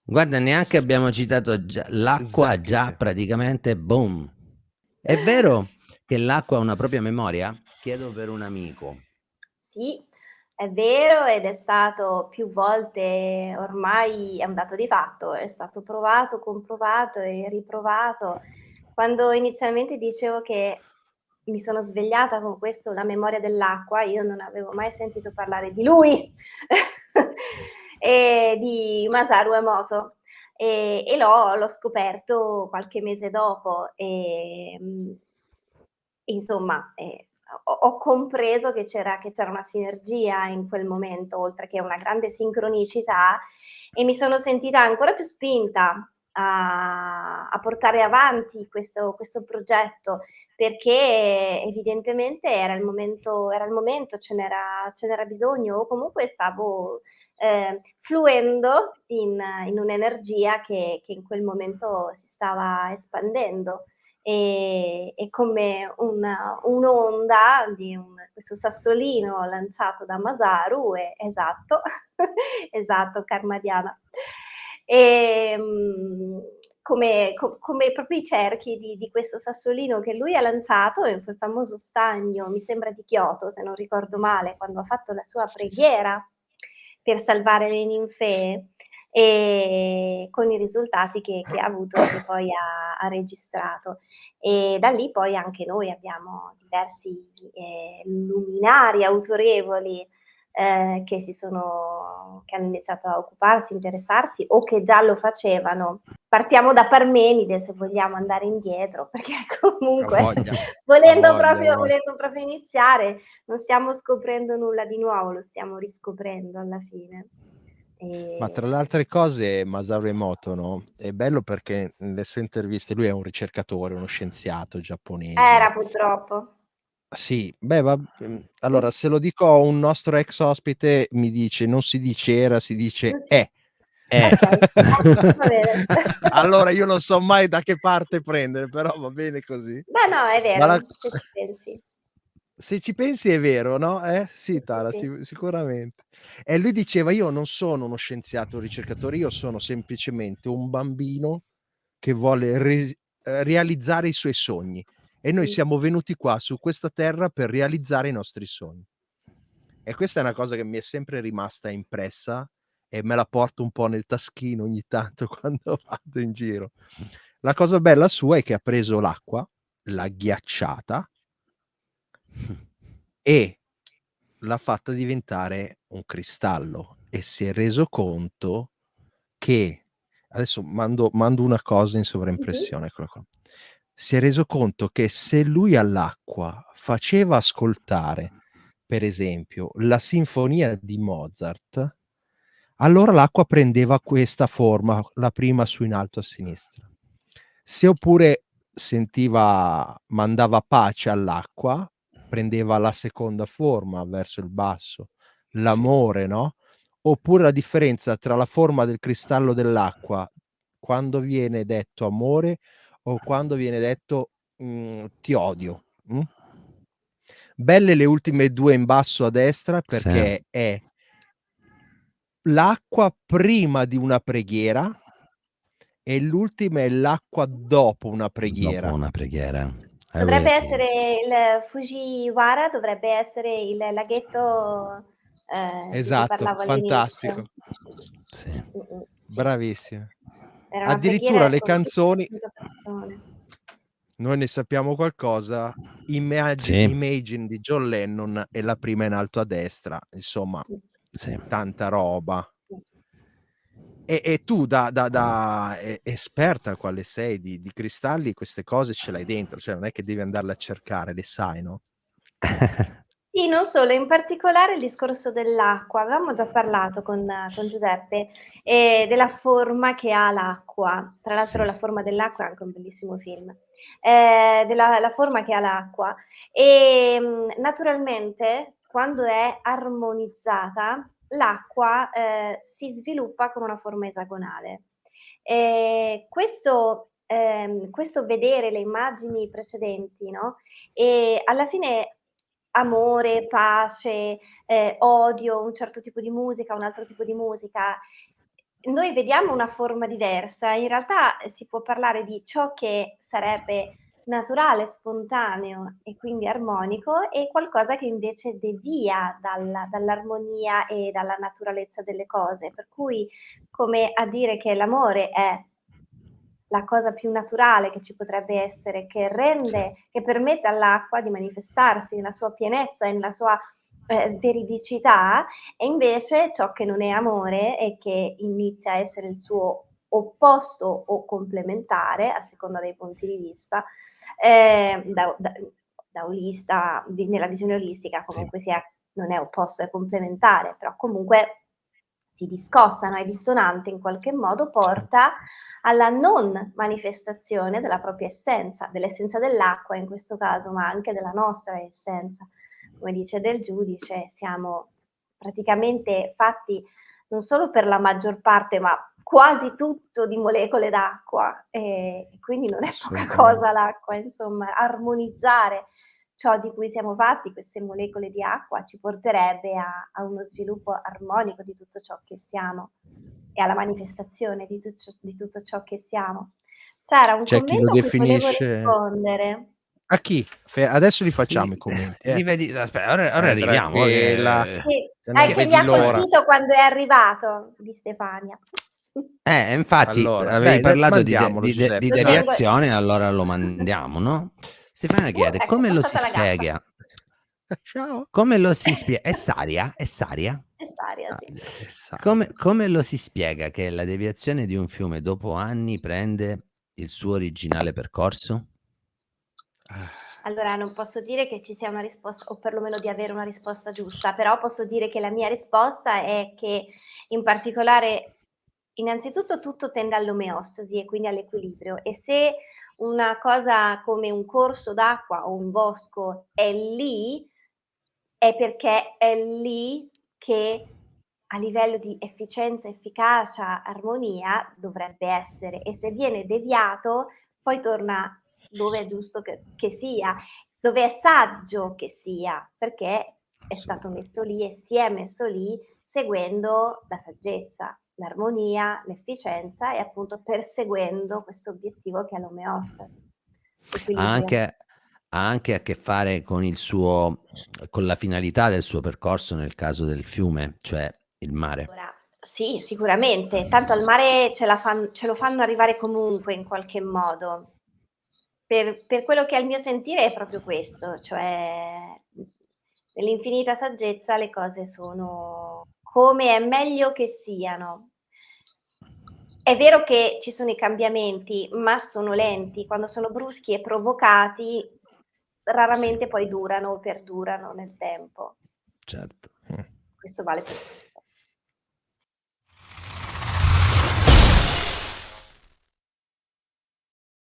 Guarda, neanche abbiamo citato l'acqua ha già Esattamente. praticamente boom. È vero che l'acqua ha una propria memoria? Chiedo per un amico. Sì, è vero ed è stato più volte ormai è un dato di fatto, è stato provato, comprovato e riprovato. Quando inizialmente dicevo che mi sono svegliata con questo, la memoria dell'acqua, io non avevo mai sentito parlare di lui, e di Masaru Emoto. E l'ho scoperto qualche mese dopo. Insomma, ho compreso che c'era una sinergia in quel momento, oltre che una grande sincronicità, e mi sono sentita ancora più spinta a portare avanti questo progetto, perché evidentemente era il momento, ce n'era bisogno, o comunque stavo fluendo in un'energia che in quel momento si stava espandendo. E come un'onda di questo sassolino lanciato da Masaru, esatto, esatto, Karmadiana. Come proprio i cerchi di questo sassolino che lui ha lanciato in quel famoso stagno, mi sembra di Kyoto, se non ricordo male, quando ha fatto la sua preghiera per salvare le ninfee, e con i risultati che ha avuto e che poi ha registrato. E da lì poi anche noi abbiamo diversi luminari autorevoli che hanno iniziato a occuparsi, interessarsi, o che già lo facevano. Partiamo da Parmenide, se vogliamo andare indietro, perché Ha comunque voglia, ha volendo voglia, ha proprio, voglia. volendo proprio iniziare, non stiamo scoprendo nulla di nuovo, lo stiamo riscoprendo alla fine. Ma tra E... le altre cose Masaru Emoto, no, è bello perché nelle sue interviste lui è un ricercatore, uno scienziato giapponese. Era purtroppo. Sì, beh, allora se lo dico a un nostro ex ospite mi dice: "Non si dice era, si dice Non si è". Okay, va bene. Allora io non so mai da che parte prendere, però va bene così. Beh, no, è Ma la vero, se ci pensi. Se ci pensi è vero, no, Sì, sì sì, Tara, sì. sicuramente. E lui diceva: "Io non sono uno scienziato, un ricercatore, io sono semplicemente un bambino che vuole realizzare i suoi sogni e noi Sì. siamo venuti qua su questa terra per realizzare i nostri sogni". E questa è una cosa che mi è sempre rimasta impressa e me la porto un po' nel taschino ogni tanto quando vado in giro. La cosa bella sua è che ha preso l'acqua, l'ha ghiacciata e l'ha fatta diventare un cristallo e si è reso conto che adesso mando una cosa in Mh-mh. sovraimpressione, eccola qua. Si è reso conto che se lui all'acqua faceva ascoltare, per esempio, la sinfonia di Mozart, allora l'acqua prendeva questa forma, la prima su in alto a sinistra. Se oppure mandava pace all'acqua, prendeva la seconda forma verso il basso, Sì. l'amore, no, oppure la differenza tra la forma del cristallo dell'acqua quando viene detto amore o quando viene detto, ti odio, Belle le ultime 2 in basso a destra Sì. perché è l'acqua prima di una preghiera e l'ultima è l'acqua dopo una Dopo preghiera. una preghiera. Dovrebbe Awake. essere il Fujiwara, dovrebbe essere il laghetto, di cui Esatto, parlavo fantastico, all'inizio. Sì. Sì. bravissima. Era una Addirittura preghiera le con canzoni 5 persone. noi ne sappiamo qualcosa, Sì. Imagine di John Lennon è la prima in alto a destra, insomma Sì. tanta roba. Sì. E tu da esperta quale sei di cristalli queste cose ce l'hai dentro, cioè non è che devi andarle a cercare, le sai, no? Sì, non solo, in particolare il discorso dell'acqua. Avevamo già parlato con Giuseppe, della forma che ha l'acqua. Tra l'altro Sì. La forma dell'acqua è anche un bellissimo film. Della la forma che ha l'acqua. Naturalmente quando è armonizzata, l'acqua, si sviluppa con una forma esagonale. Questo vedere le immagini precedenti, no, alla fine amore, pace, odio, un certo tipo di musica, un altro tipo di musica, noi vediamo una forma diversa, in realtà si può parlare di ciò che sarebbe naturale, spontaneo e quindi armonico, e qualcosa che invece devia dall'armonia e dalla naturalezza delle cose. Per cui, come a dire che l'amore è la cosa più naturale che ci potrebbe essere, che che permette all'acqua di manifestarsi nella sua pienezza e nella sua veridicità, e invece ciò che non è amore e che inizia a essere il suo opposto o complementare, a seconda dei punti di vista, da olista, nella visione olistica comunque sia, non è opposto, è complementare, però comunque si discostano, è dissonante in qualche modo, porta alla non manifestazione della propria essenza, dell'essenza dell'acqua in questo caso, ma anche della nostra essenza. Come dice Del Giudice, siamo praticamente fatti non solo per la maggior parte, ma quasi tutto di molecole d'acqua, e quindi non è poca cosa l'acqua, insomma, armonizzare ciò di cui siamo fatti, queste molecole di acqua, ci porterebbe a uno sviluppo armonico di tutto ciò che siamo e alla manifestazione di tutto ciò che siamo. C'era un C'è chi lo commento a cui volevo definisce... rispondere. A chi? Adesso li facciamo i commenti. Li vedi, aspetta, ora arriviamo. Tranquilla. Sì, Se non che vedi mi ha l'ora. colpito quando è arrivato, di Stefania. Infatti Allora, avevi dai, parlato mandiamolo, Giuseppe, di Lo dai. tengo. deviazione, allora lo mandiamo, no? Stefania chiede Ecco, come lo si passata la gatta. spiega? Ciao. Come lo si spiega? È Saria? È Saria? È Saria, sì. Come lo si spiega che la deviazione di un fiume dopo anni prende il suo originale percorso? Allora, non posso dire che ci sia una risposta, o perlomeno di avere una risposta giusta, però posso dire che la mia risposta è che, in particolare, innanzitutto tutto tende all'omeostasi e quindi all'equilibrio, e se una cosa come un corso d'acqua o un bosco è lì, è perché è lì che a livello di efficienza, efficacia, armonia dovrebbe essere, e se viene deviato poi torna dove è giusto che sia, dove è saggio che sia, perché è stato messo lì e si è messo lì seguendo la saggezza, l'armonia, l'efficienza e appunto perseguendo questo obiettivo che è l'omeostasi, Ha l'equilibrio. anche a che fare con con la finalità del suo percorso nel caso del fiume, cioè il mare. Allora, sì, sicuramente, tanto al mare ce lo fanno arrivare comunque in qualche modo. Per quello che è il mio sentire è proprio questo, cioè nell'infinita saggezza le cose sono come è meglio che siano. È vero che ci sono i cambiamenti, ma sono lenti, quando sono bruschi e provocati raramente poi durano o perdurano nel tempo. Certo. Questo vale per